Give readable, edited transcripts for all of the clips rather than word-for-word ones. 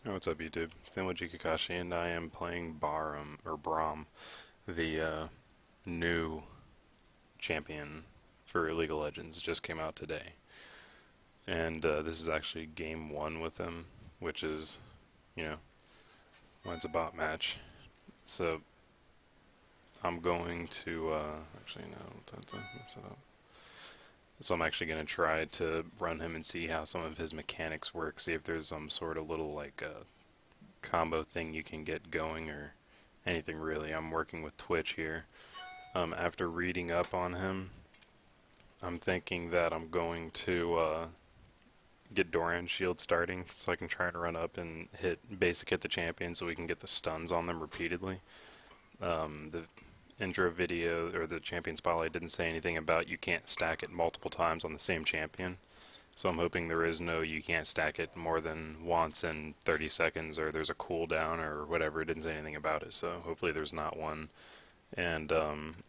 Oh, what's up, YouTube? Stanley Kakashi, and I am playing Braum, the new champion for League of Legends. Just came out today, and this is actually game one with him, which is, you know, when it's a bot match. So I'm going to actually no, that's mess it up. So I'm actually going to try to run him and see how some of his mechanics work. See if there's some sort of little combo thing you can get going or anything really. I'm working with Twitch here. After reading up on him, I'm thinking that I'm going to get Doran Shield starting so I can try to run up and hit the champion so we can get the stuns on them repeatedly. The intro video or the champion spotlight didn't say anything about you can't stack it multiple times on the same champion. So I'm hoping there is no you can't stack it more than once in 30 seconds or there's a cooldown or whatever. It didn't say anything about it, so hopefully there's not one. And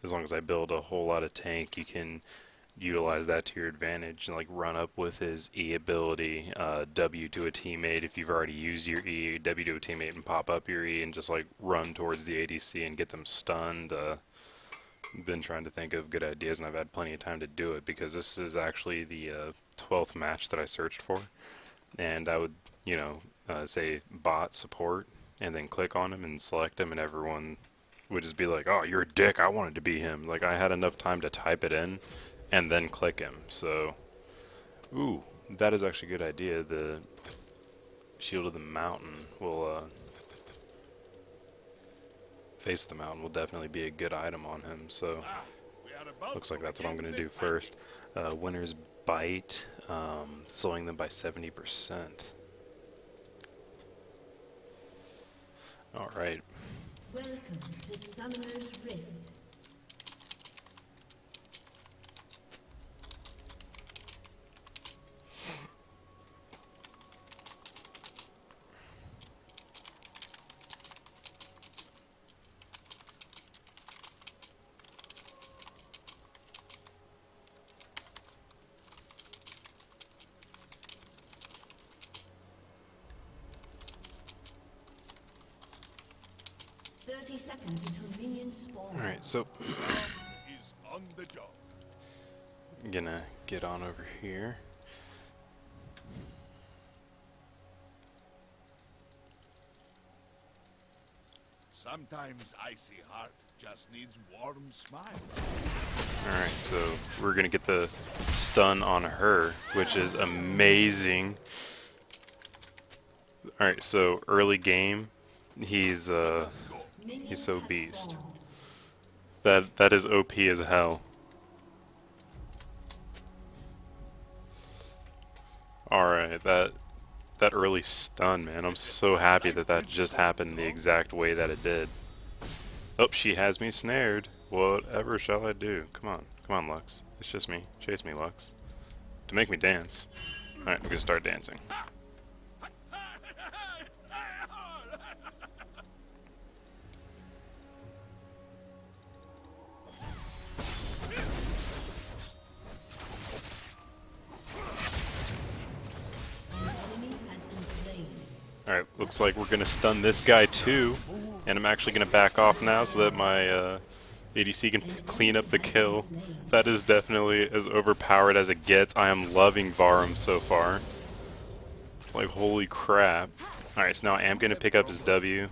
as long as I build a whole lot of tank, you can utilize that to your advantage and like run up with his E ability, W to a teammate if you've already used your E, W to a teammate and pop up your E and just like run towards the ADC and get them stunned. Been trying to think of good ideas and I've had plenty of time to do it because this is actually the 12th match that I searched for, and I would, say bot support and then click on him and select him and everyone would just be like, oh, you're a dick, I wanted to be him. Like, I had enough time to type it in and then click him. So, ooh, that is actually a good idea. The Shield of the Mountain will, Face of the Mountain will definitely be a good item on him. So, looks like that's what I'm going to do first. Winner's Bite, slowing them by 70%. Alright. Welcome to Summoner's Rift. Seconds until minions spawn. Alright, so Is on the job. I'm gonna get on over here. Sometimes icy heart just needs warm smile. Alright, so we're gonna get the stun on her, which is amazing. Alright, so early game, he's so beast. That is OP as hell. Alright, that early stun, man. I'm so happy that just happened the exact way that it did. Oh, she has me snared. Whatever shall I do? Come on, Lux. It's just me. Chase me, Lux. To make me dance. Alright, I'm gonna start dancing. Alright, looks like we're gonna stun this guy too, and I'm actually gonna back off now so that my ADC can clean up the kill. That is definitely as overpowered as it gets. I am loving Braum so far. Like, holy crap. Alright, so now I am gonna pick up his W.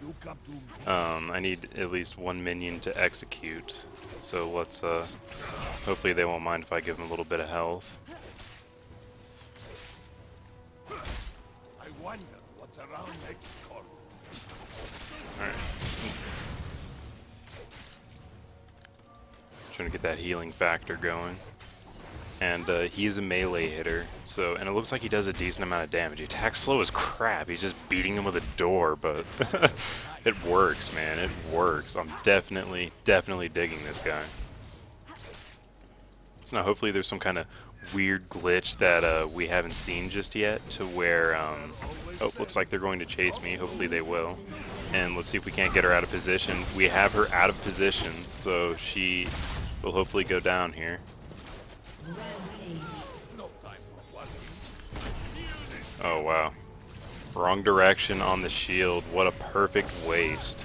I need at least one minion to execute, so let's hopefully they won't mind if I give him a little bit of health. I wonder what's around next corner. Alright. Trying to get that healing factor going. And he's a melee hitter, so, and it looks like he does a decent amount of damage. He attacks slow as crap. He's just beating him with a door, but it works, man. It works. I'm definitely digging this guy. So now hopefully there's some kind of weird glitch that we haven't seen just yet to where, oh, looks like they're going to chase me. Hopefully they will. And let's see if we can't get her out of position. We have her out of position, so she will hopefully go down here. Oh, wow. Wrong direction on the shield. What a perfect waste.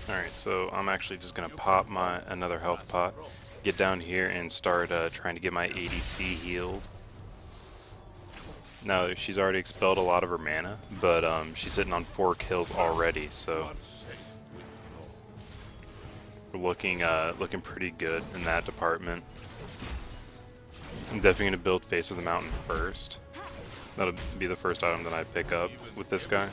Alright, so I'm actually just gonna pop my another health pot, get down here and start trying to get my ADC healed. Now, she's already expelled a lot of her mana, but she's sitting on 4 kills already, so we're looking pretty good in that department. I'm definitely going to build Face of the Mountain first. That'll be the first item that I pick up with this guy.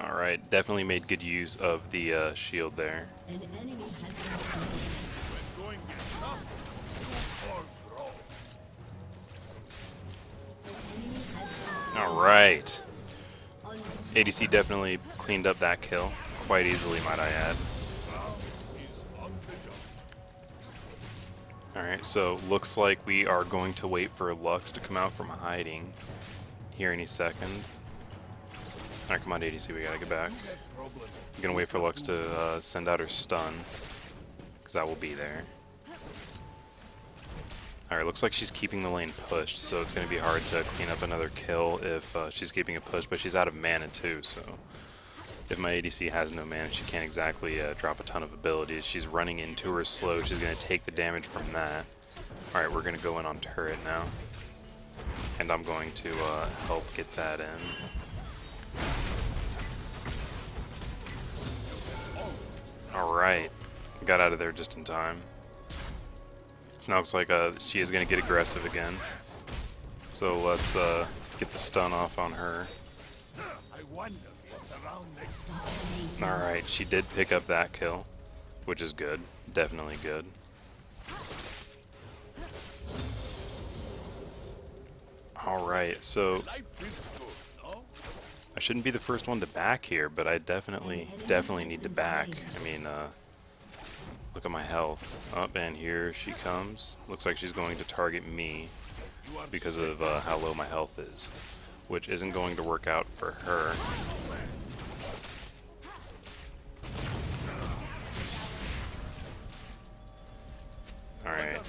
Alright, definitely made good use of the shield there. An enemy has been slain. Alright. ADC definitely cleaned up that kill quite easily, might I add. Alright, so looks like we are going to wait for Lux to come out from hiding here any second. Alright, come on ADC, we gotta get back. I'm gonna wait for Lux to send out her stun, because that will be there. Alright, looks like she's keeping the lane pushed, so it's going to be hard to clean up another kill if she's keeping it pushed, but she's out of mana too, so if my ADC has no mana, she can't exactly drop a ton of abilities. She's running into her slow, she's going to take the damage from that. Alright, we're going to go in on turret now, and I'm going to help get that in. Alright, got out of there just in time. So now it looks like she is going to get aggressive again. So let's get the stun off on her. Alright, she did pick up that kill, which is good. Definitely good. Alright, so I shouldn't be the first one to back here, but I definitely need to back. I mean, look at my health. Up, and here she comes. Looks like she's going to target me because of how low my health is, which isn't going to work out for her. Alright.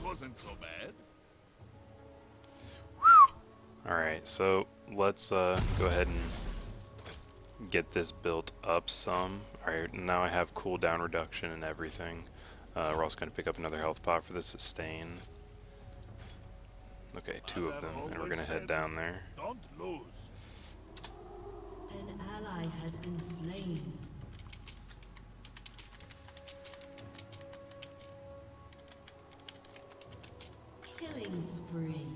Wasn't so bad. Alright, so let's go ahead and get this built up some. Alright, now I have cooldown reduction and everything. We're also going to pick up another health pot for the sustain. Okay, 2 of them, and we're going to head down there. Don't lose. An ally has been slain. Killing spree.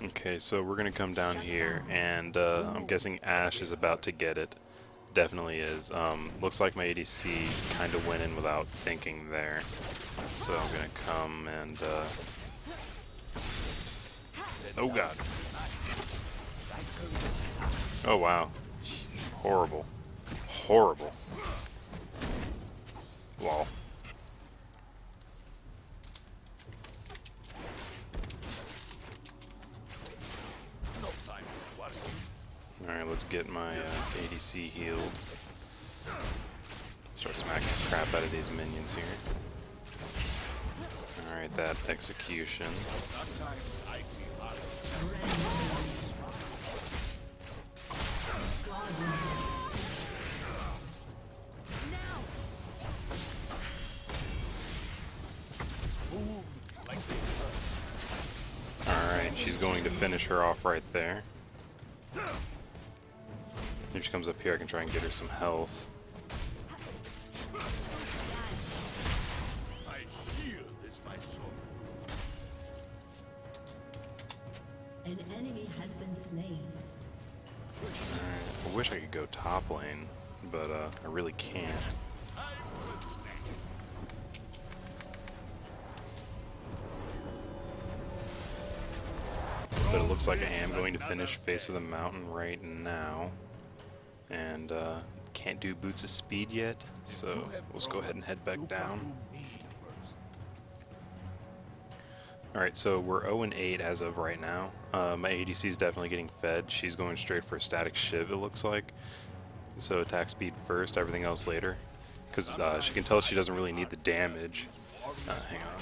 Okay, so we're going to come down here, and I'm guessing Ashe is about to get it. Definitely is. Looks like my ADC kind of went in without thinking there. So I'm going to come and... Oh god. Oh wow. Horrible. Horrible. Lol. Alright, let's get my ADC healed. Start smacking the crap out of these minions here. Alright, that execution. Alright, she's going to finish her off right there. If she comes up here, I can try and get her some health. My shield is my sword. An enemy has been slain. Alright, I wish I could go top lane, but I really can't. But it looks like I am going to finish Face of the Mountain right now. And can't do Boots of Speed yet, so let's go ahead and head back down. Alright, so we're 0-8 as of right now. My ADC is definitely getting fed. She's going straight for a static shiv, it looks like. So attack speed first, everything else later. Because she can tell she doesn't really need the damage. Hang on.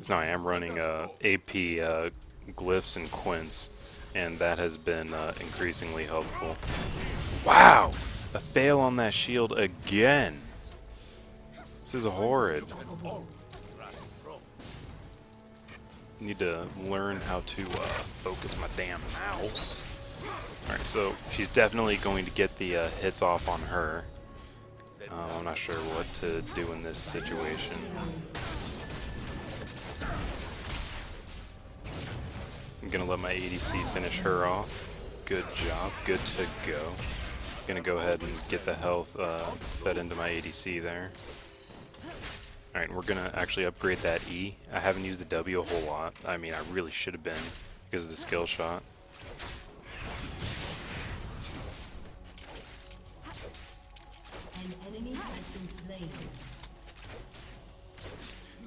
Now I am running AP glyphs and quints, and that has been increasingly helpful. Wow! A fail on that shield again! This is horrid. Need to learn how to focus my damn mouse. Alright, so she's definitely going to get the hits off on her. I'm not sure what to do in this situation. I'm gonna let my ADC finish her off. Good job, good to go. Gonna go ahead and get the health fed into my ADC there. Alright, we're gonna actually upgrade that E. I haven't used the W a whole lot. I mean, I really should have been because of the skill shot. An enemy has been slain.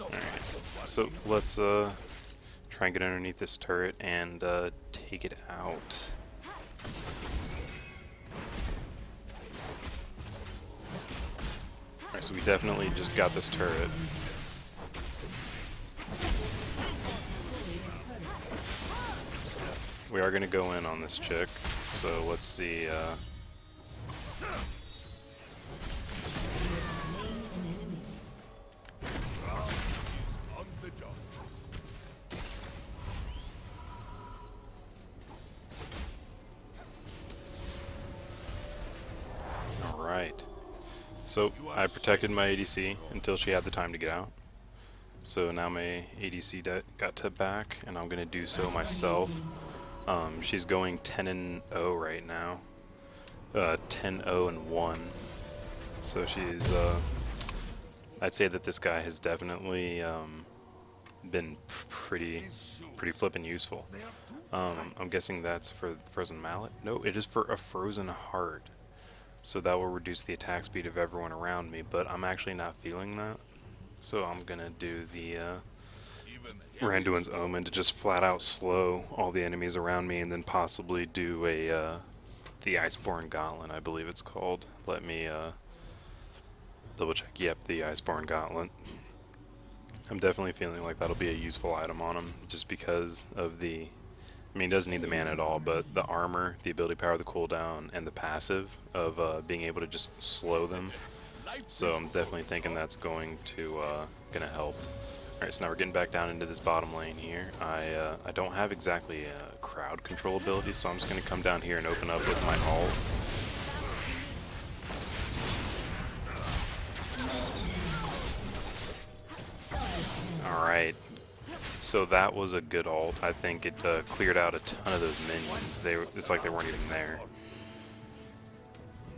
Alright, so let's try and get underneath this turret and take it out. Alright, so we definitely just got this turret. We are going to go in on this chick, so let's see. Alright. So I protected my ADC until she had the time to get out. So now my ADC got to back, and I'm going to do so myself. She's going 10-0 right now. 10-0-1. So she's, I'd say that this guy has definitely been pretty flippin' useful. I'm guessing that's for Frozen Mallet? No, it is for a Frozen Heart. So that will reduce the attack speed of everyone around me, but I'm actually not feeling that. So I'm gonna do the Randuin's Omen to just flat out slow all the enemies around me, and then possibly do a the Iceborne Gauntlet, I believe it's called. Let me double check. Yep, the Iceborne Gauntlet. I'm definitely feeling like that'll be a useful item on him, just because of the... I mean, he doesn't need the mana at all, but the armor, the ability power, the cooldown, and the passive of being able to just slow them. So I'm definitely thinking that's going to gonna help. Alright, so now we're getting back down into this bottom lane here. I don't have exactly a crowd control ability, so I'm just gonna come down here and open up with my ult. Alright. So that was a good ult. I think it cleared out a ton of those minions. It's like they weren't even there.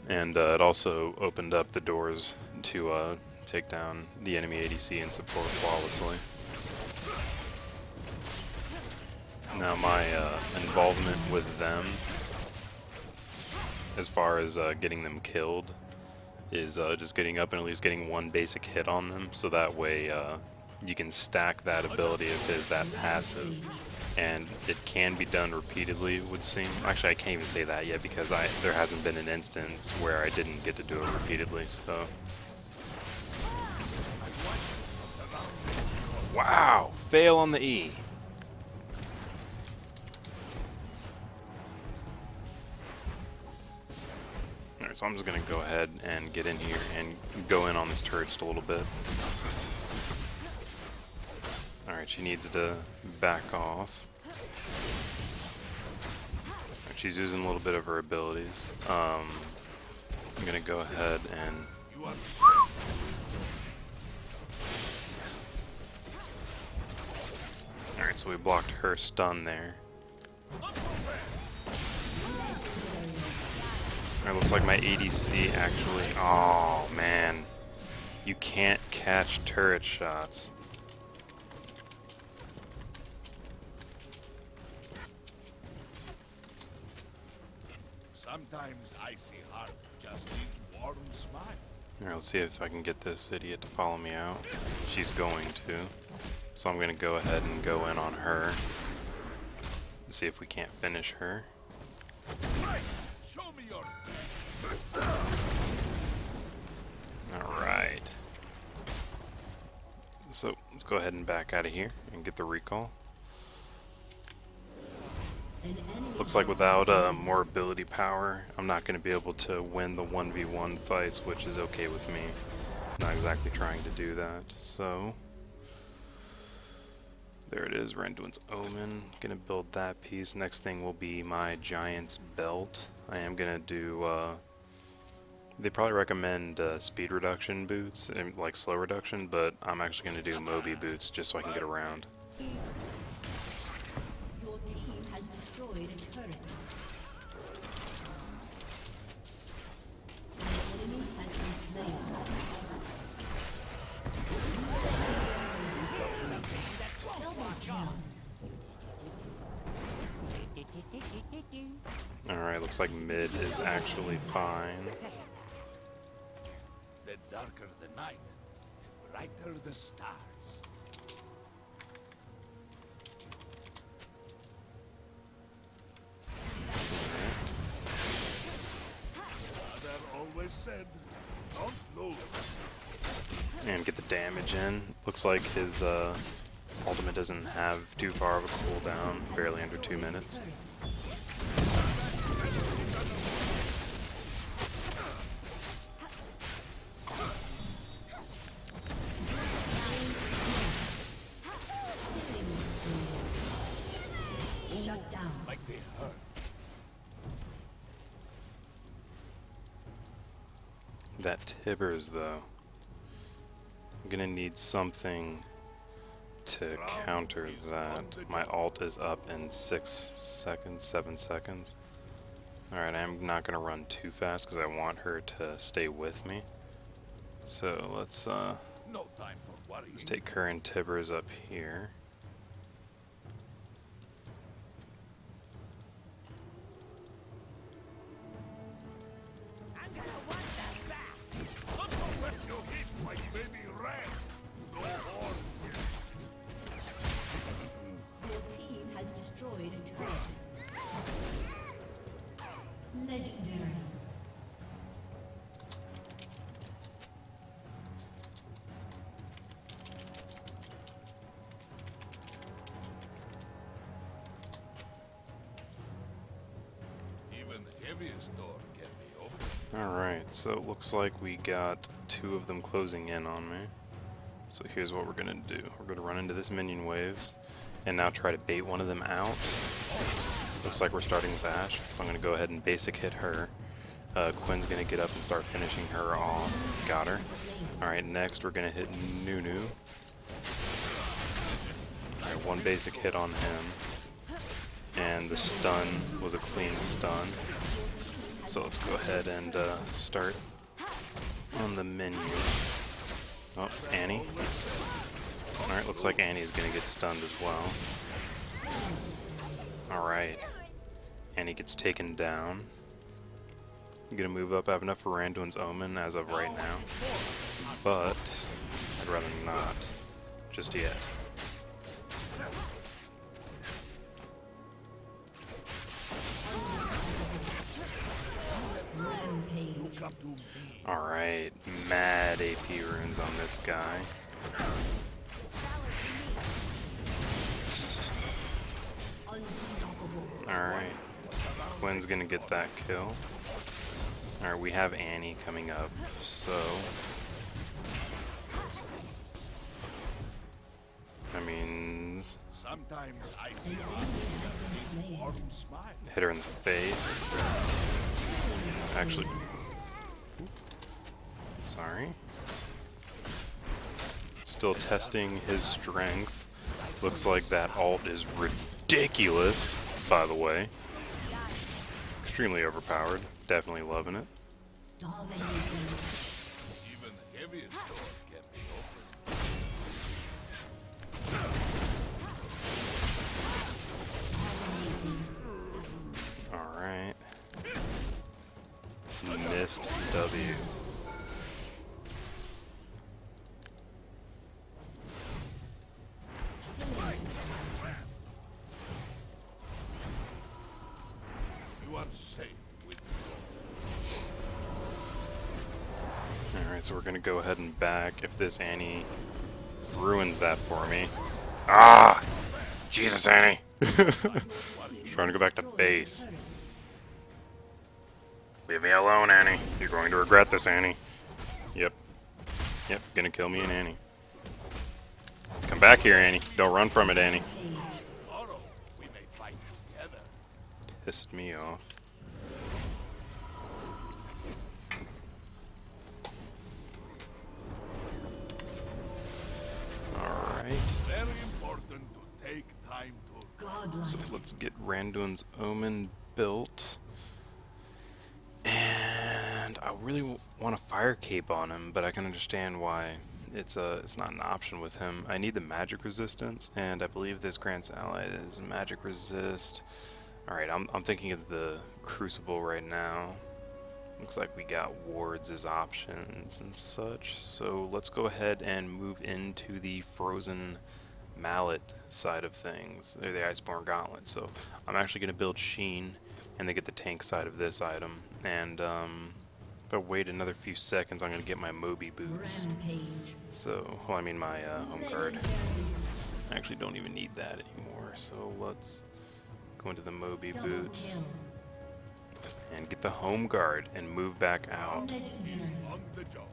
And it also opened up the doors to take down the enemy ADC and support flawlessly. Now my involvement with them, as far as getting them killed, is just getting up and at least getting one basic hit on them, so that way you can stack that ability of his, that passive, and it can be done repeatedly, it would seem. Actually, I can't even say that yet because there hasn't been an instance where I didn't get to do it repeatedly, so... Wow! Fail on the E! Alright, so I'm just gonna go ahead and get in here and go in on this turret just a little bit. Alright, she needs to back off. Right, she's using a little bit of her abilities. I'm gonna go ahead and... Alright, so we blocked her stun there. It looks like my ADC actually... Oh, man. You can't catch turret shots. Sometimes icy heart just needs warm smile. Alright, let's see if I can get this idiot to follow me out. She's going to. So I'm going to go ahead and go in on her. See if we can't finish her. Right. Show me your... Alright. So let's go ahead and back out of here and get the recall. Looks like without more ability power, I'm not going to be able to win the 1v1 fights, which is okay with me. Not exactly trying to do that, so... There it is, Randuin's Omen. Gonna build that piece. Next thing will be my Giant's Belt. I am gonna do, they probably recommend speed reduction boots, and like slow reduction, but I'm actually gonna do Moby boots just so I can get around. Your team has destroyed a turret. An enemy has been slain. Alright, looks like mid is actually fine. The darker the night, brighter the stars. Father always said, don't lose. And get the damage in. Looks like his ultimate doesn't have too far of a cooldown, barely under 2 minutes. Shut down. Like they hurt. That Tibbers, though. I'm gonna need something to counter that. My ult is up in 6 seconds, 7 seconds. Alright, I'm not gonna run too fast because I want her to stay with me. So let's No time for worrying. let's take her and Tibbers up here. Not so wet you hit like baby rat. No horn. Your team has destroyed a turret. Legendary. Even the heaviest door can be opened. Alright, so it looks like we got 2 of them closing in on me. So here's what we're gonna do. We're gonna run into this minion wave and now try to bait one of them out. Looks like we're starting with Ashe, so I'm gonna go ahead and basic hit her. Quinn's gonna get up and start finishing her off. Got her. Alright, next we're gonna hit Nunu. Alright, 1 basic hit on him. And the stun was a clean stun. So let's go ahead and start on the minions. Oh, Annie. Alright, looks like Annie's gonna get stunned as well. Alright. Annie gets taken down. I'm gonna move up. I have enough for Randuin's Omen as of right now. But I'd rather not just yet. Rampage. Come to me. Alright, mad AP runes on this guy. Unstoppable. Alright. Quinn's gonna get that kill. Alright, we have Annie coming up, so... I mean... Sometimes icy heart just needs warm smile. hit her in the face. Actually... Sorry. Still testing his strength. Looks like that ult is ridiculous, by the way. Extremely overpowered. Definitely loving it. Dominating. Even the heaviest door can be opened. Dominating. Alright. first W. You are safe with Alright, so we're gonna go ahead and back if this Annie ruins that for me. Ah! Jesus, Annie! Trying to go back to base. Leave me alone, Annie. You're going to regret this, Annie. Yep. Yep, gonna kill me and Annie. Come back here, Annie. Don't run from it, Annie. tomorrow. We may fight together. Pissed me off. Alright. Very important to take time to Godlike. So let's get Randuin's Omen built. And I really want a fire cape on him, but I can understand why it's not an option with him. I need the magic resistance, and I believe this grants allies magic resist. Alright, I'm thinking of the Crucible right now. Looks like we got wards as options and such. So let's go ahead and move into the Frozen Mallet side of things, or the Iceborne Gauntlet. So I'm actually going to build Sheen, and then get the tank side of this item. And if I wait another few seconds, I'm going to get my Moby boots. Rampage. So, well, I mean my home guard. I actually don't even need that anymore. So let's go into the Moby Double boots kill. and get the home guard and move back out. Legendary. on the job.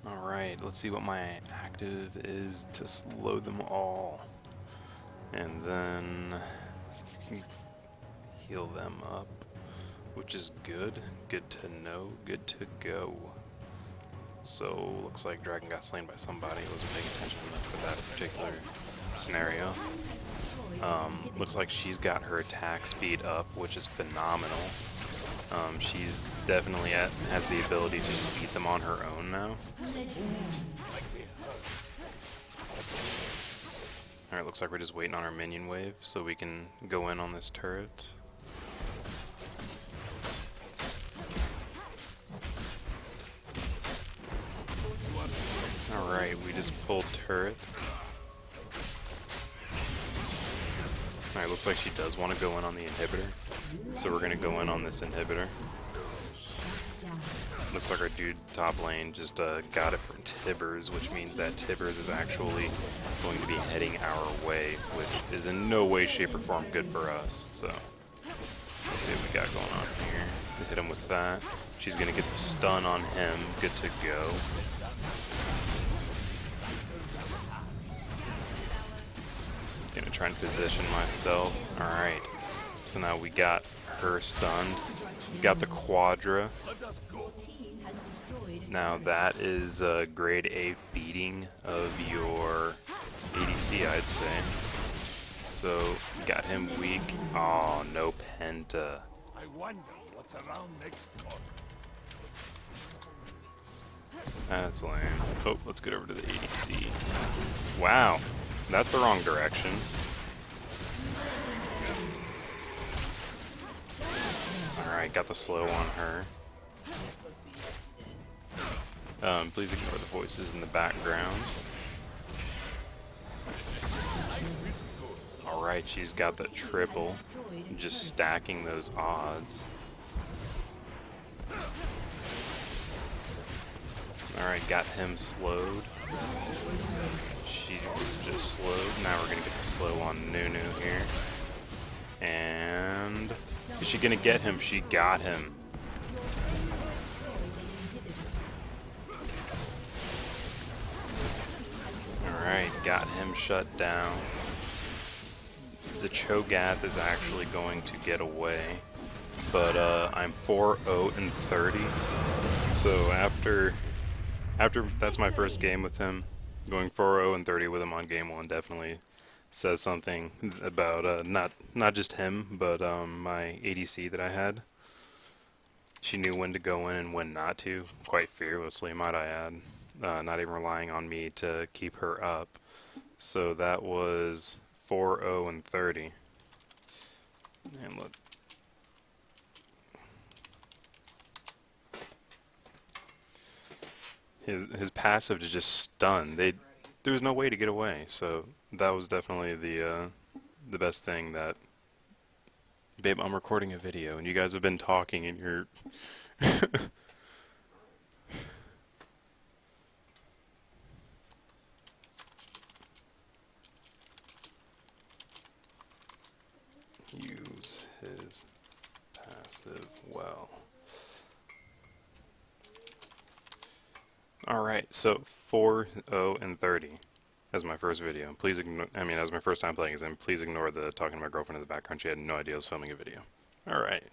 Alright, let's see what my active is to slow them all. And then heal them up, which is good. Good to know, good to go. So, looks like Dragon got slain by somebody. I wasn't paying attention enough for that particular scenario. Looks like she's got her attack speed up, which is phenomenal. She's definitely has the ability to just eat them on her own now. Alright, looks like we're just waiting on our minion wave so we can go in on this turret. Alright, we just pulled turret. Alright, looks like she does want to go in on the inhibitor. So we're going to go in on this inhibitor. Looks like our dude top lane just got it from Tibbers, which means that Tibbers is actually going to be heading our way, which is in no way, shape, or form good for us. So, let's see what we got going on here. Hit him with that. She's going to get the stun on him. Good to go. Gonna try and position myself. Alright. So now we got her stunned. Got the Quadra. Now that is grade A feeding of your ADC, I'd say. So, got him weak. Oh, no Penta. I wonder what's around next corner. That's lame. Oh, let's get over to the ADC. Wow, that's the wrong direction. Alright, got the slow on her. Please ignore the voices in the background. Alright, she's got the triple. Just stacking those odds. Alright, got him slowed. She was just slowed. Now we're gonna get the slow on Nunu here. And is she gonna get him? She got him. Alright, got him shut down. The Cho'Gath is actually going to get away. But I'm 4-0 and 30. So after that's my first game with him, going 4-0 and 30 with him on game 1 definitely says something about not just him, but my ADC that I had. She knew when to go in and when not to, quite fearlessly, might I add. Not even relying on me to keep her up. So that was 4-0 and 30. And his passive to just stun. There was no way to get away. So that was definitely the best thing. That, babe, I'm recording a video and you guys have been talking and you're use his passive well. Alright, so 4, 0, and 30 as my first video. Please ignore, as my first time playing, please ignore the talking to my girlfriend in the background. She had no idea I was filming a video. Alright.